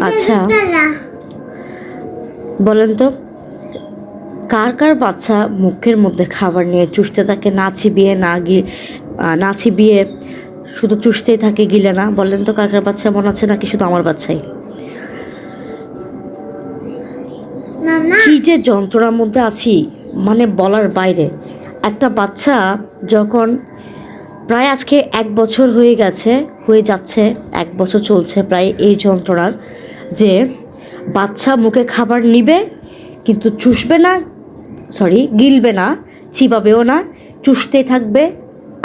আচ্ছা, বলেন তো কার কার বাচ্চা মুখের মধ্যে খাবার নিয়ে চুষতে থাকে না চিবিয়ে শুধু চুষতেই থাকে, গিলে না? বলেন তো কার কার বাচ্চা মনে আছে, নাকি শুধু আমার বাচ্চাই? কি যে যন্ত্রণার মধ্যে আছি মানে বলার বাইরে। একটা বাচ্চা যখন প্রায় আজকে 1 বছর হয়ে যাচ্ছে, 1 বছর চলছে প্রায় এই যন্ত্রণার, যে বাচ্চা মুখে খাবার নিবে কিন্তু চুষবে না, গিলবে না, চিবাবেও না, চুষতেই থাকবে।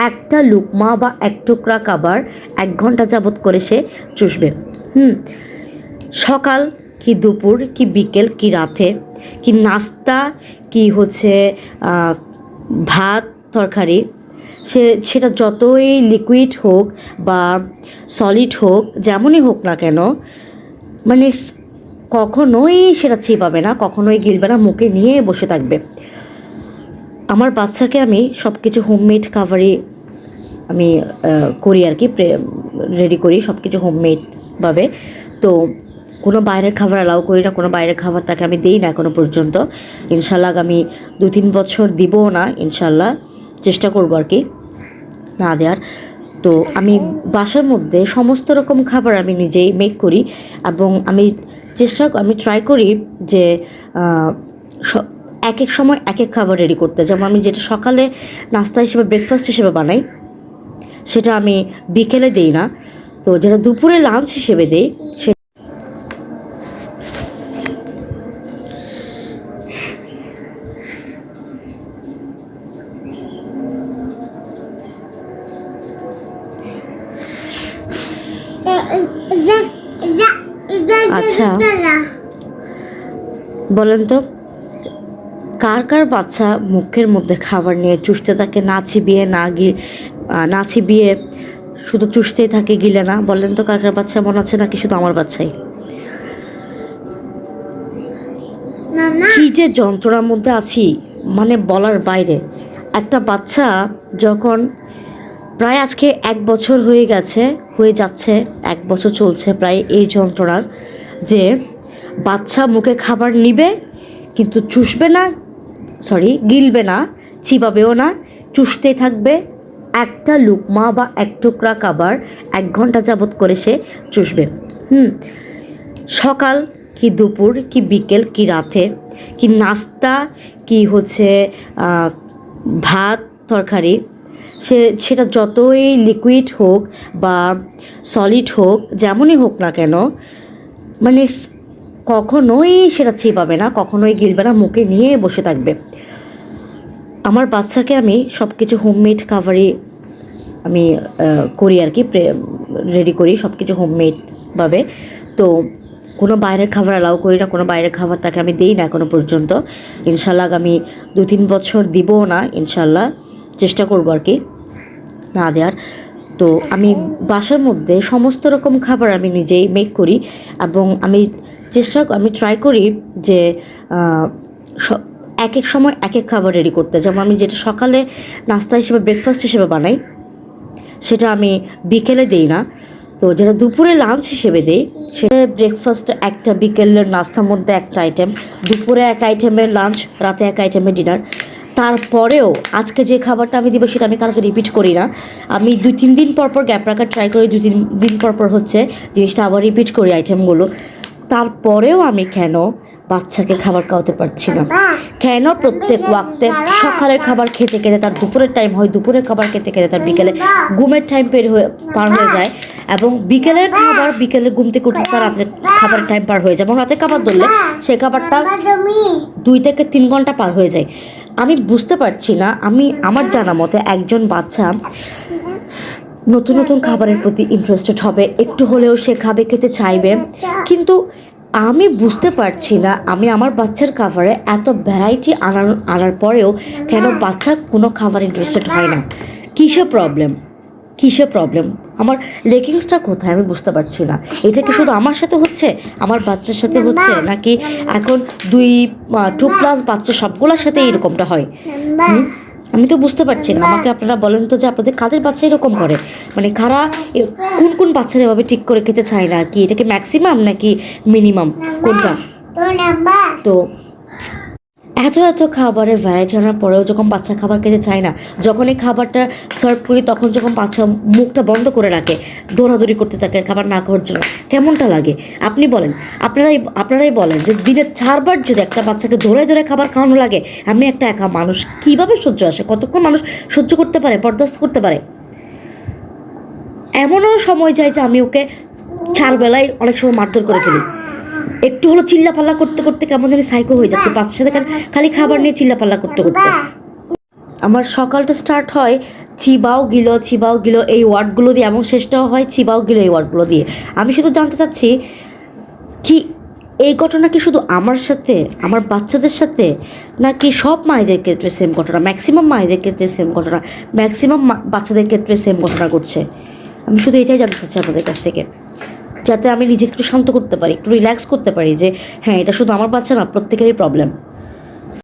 একটা লুকমা বা এক টুকরা খাবার 1 ঘন্টা যাবৎ করে সে চুষবে। সকাল কি দুপুর কি বিকেল কি রাতে কি নাস্তা কি হচ্ছে ভাত তরকারি, সেটা যতই লিকুইড হোক বা সলিড হোক, যেমনই হোক না কেন, মানে কখনোই সেটা চিবাবে না, কখনোই গিলবে না, মুখে নিয়ে বসে থাকবে। আমার বাচ্চাকে আমি সব কিছু হোমমেড খাবারই আমি করি আর কি, রেডি করি সব কিছু হোমমেডভাবে। তো কোনো বাইরের খাবার অ্যালাউ করি না, কোনো বাইরের খাবার তাকে আমি দিই না এখনও পর্যন্ত। ইনশাল্লাহ আগামী 2-3 বছর দিবও না, ইনশাল্লাহ চেষ্টা করবো আর কি না দেওয়ার। তো আমি বাসার মধ্যে সমস্ত রকম খাবার আমি নিজেই মেক করি, এবং আমি ট্রাই করি যে এক এক সময় এক এক খাবার রেডি করতে। যেমন আমি যেটা সকালে নাস্তা হিসেবে ব্রেকফাস্ট হিসেবে বানাই, সেটা আমি বিকেলে দিই না। তো যেটা দুপুরে লাঞ্চ হিসেবে দিই সে আচ্ছা, বলেন তো কার কার বাচ্চা মুখের মধ্যে খাবার নিয়ে চুষতে থাকে না চিবিয়ে শুধু চুষতেই থাকে, গিলে না? বলেন তো কার কার বাচ্চা মনে আছে, নাকি শুধু আমার বাচ্চাই? কি যে যন্ত্রণার মধ্যে আছি মানে বলার বাইরে। একটা বাচ্চা যখন প্রায় আজকে 1 বছর হয়ে যাচ্ছে, 1 বছর চলছে প্রায় এই যন্ত্রণার, যে বাচ্চা মুখে খাবার নিবে কিন্তু চুষবে না, গিলবে না, চিবাবেও না, চুষতেই থাকবে। একটা লুকমা বা এক টুকরা খাবার 1 ঘন্টা যাবৎ করে সে চুষবে। সকাল কি দুপুর কি বিকেল কি রাতে কি নাস্তা কি হচ্ছে ভাত তরকারি, সেটা যতই লিকুইড হোক বা সলিড হোক, যেমনই হোক না কেন, মানে কখনোই সেটা চিবাবে না, কখনোই গিলবে না, মুখে নিয়ে বসে থাকবে। আমার বাচ্চাকে আমি সব কিছু হোমমেড খাবারই আমি করি আর কি, রেডি করি সব কিছু হোমমেডভাবে। তো কোনো বাইরের খাবার অ্যালাউ করি না, কোনো বাইরের খাবার তাকে আমি দিই না এখনও পর্যন্ত। ইনশাল্লাহ আগামী 2-3 বছর দিবও না, ইনশাল্লাহ চেষ্টা করবো আর কি না দেওয়ার। তো আমি বাসার মধ্যে সমস্ত রকম খাবার আমি নিজেই মেক করি, এবং আমি ট্রাই করি যে এক এক সময় এক এক খাবার রেডি করতে। যেমন আমি যেটা সকালে নাস্তা হিসেবে ব্রেকফাস্ট হিসেবে বানাই, সেটা আমি বিকেলে দিই না। তো যেটা দুপুরে লাঞ্চ হিসেবে দিই, সেটা ব্রেকফাস্ট একটা, বিকেলের নাস্তার মধ্যে একটা আইটেম, দুপুরে এক আইটেমের লাঞ্চ, রাতে এক আইটেমের ডিনার। তারপরেও আজকে যে খাবারটা আমি দিব সেটা আমি কালকে রিপিট করি না। আমি 2-3 দিন পর গ্যাপ রাখার ট্রাই করি, 2-3 দিন পর হচ্ছে জিনিসটা আবার রিপিট করি আইটেমগুলো। তারপরেও আমি কেন বাচ্চাকে খাবার খাওয়াতে পারছি না? কেন প্রত্যেক ওয়াক্তে সকালের খাবার খেতে খেতে তার দুপুরের টাইম হয়, দুপুরের খাবার খেতে খেতে তার বিকেলে ঘুমের টাইম পার হয়ে যায়, এবং বিকেলে ঘুম থেকে উঠে তার রাতের খাবারের টাইম পার হয়ে যায়, এবং রাতের খাবার ধরলে সেই খাবারটা 2 থেকে 3 ঘন্টা পার হয়ে যায়। আমি বুঝতে পারছি না, আমার জানা মতে একজন বাচ্চা নতুন নতুন খাবারের প্রতি ইন্টারেস্টেড হবে, একটু হলেও সে খাবে, খেতে চাইবে, কিন্তু আমি বুঝতে পারছি না আমি আমার বাচ্চার খাবারে এত ভ্যারাইটি আনার পরেও কেন বাচ্চা কোনো খাবার ইন্টারেস্টেড হয় না। কিসের প্রবলেম? আমার লেগিংসটা কোথায় আমি বুঝতে পারছি না। এটা কি শুধু আমার সাথে হচ্ছে, আমার বাচ্চার সাথে হচ্ছে, নাকি এখন 2+ বাচ্চা সবগুলোর সাথে এরকমটা হয়? আমি তো বুঝতে পারছি না, আমাকে আপনারা বলেন তো যে আপনাদের কাদের বাচ্চা এরকম করে, মানে কারা কোন কোন বাচ্চারা এভাবে ঠিক করে খেতে চায় না, কি এটা কি ম্যাক্সিমাম নাকি মিনিমাম কোনটা? তো এত এত খাবারের ভ্যারাইটি আনার পরেও যখন বাচ্চা খাবার খেতে চায় না, যখন এই খাবারটা সার্ভ করি তখন যখন বাচ্চা মুখটা বন্ধ করে রাখে, দৌড়াদৌড়ি করতে থাকে খাবার না খাওয়ার জন্য, কেমনটা লাগে আপনি বলেন? আপনারাই বলেন যে দিনে 4 বার যদি একটা বাচ্চাকে ধরে ধরে খাবার খাওয়ানো লাগে, আমি একটা একা মানুষ কীভাবে সহ্য আসে, কতক্ষণ মানুষ সহ্য করতে পারে, বরদাস্ত করতে পারে? এমনও সময় যায় যে আমি ওকে 4 বেলায় অনেক সময় মারধর করে ফেলি, একটু হলো চিল্লাপাল্লা করতে করতে কেমন জানি সাইকো হয়ে যাচ্ছে, বাচ্চার সাথে খালি খাবার নিয়ে চিল্লাপাল্লা করতে করতে। আমার সকালটা স্টার্ট হয় চিবাও গিলো এই ওয়ার্ডগুলো দিয়ে, এবং শেষটাও হয় চিবাও গিলো এই ওয়ার্ডগুলো দিয়ে। আমি শুধু জানতে চাচ্ছি কি এই ঘটনা কি শুধু আমার সাথে, আমার বাচ্চাদের সাথে, নাকি সব মায়েদের ক্ষেত্রে সেম ঘটনা, ম্যাক্সিমাম মায়েদের ক্ষেত্রে সেম ঘটনা, ম্যাক্সিমাম বাচ্চাদের ক্ষেত্রে সেম ঘটনা ঘটছে? আমি শুধু এটাই জানতে চাচ্ছি আপনাদের কাছ থেকে, যাতে আমি নিজেকে একটু শান্ত করতে পারি, একটু রিল্যাক্স করতে পারি যে হ্যাঁ এটা শুধু আমার বাচ্চা না, প্রত্যেকেরই প্রবলেম।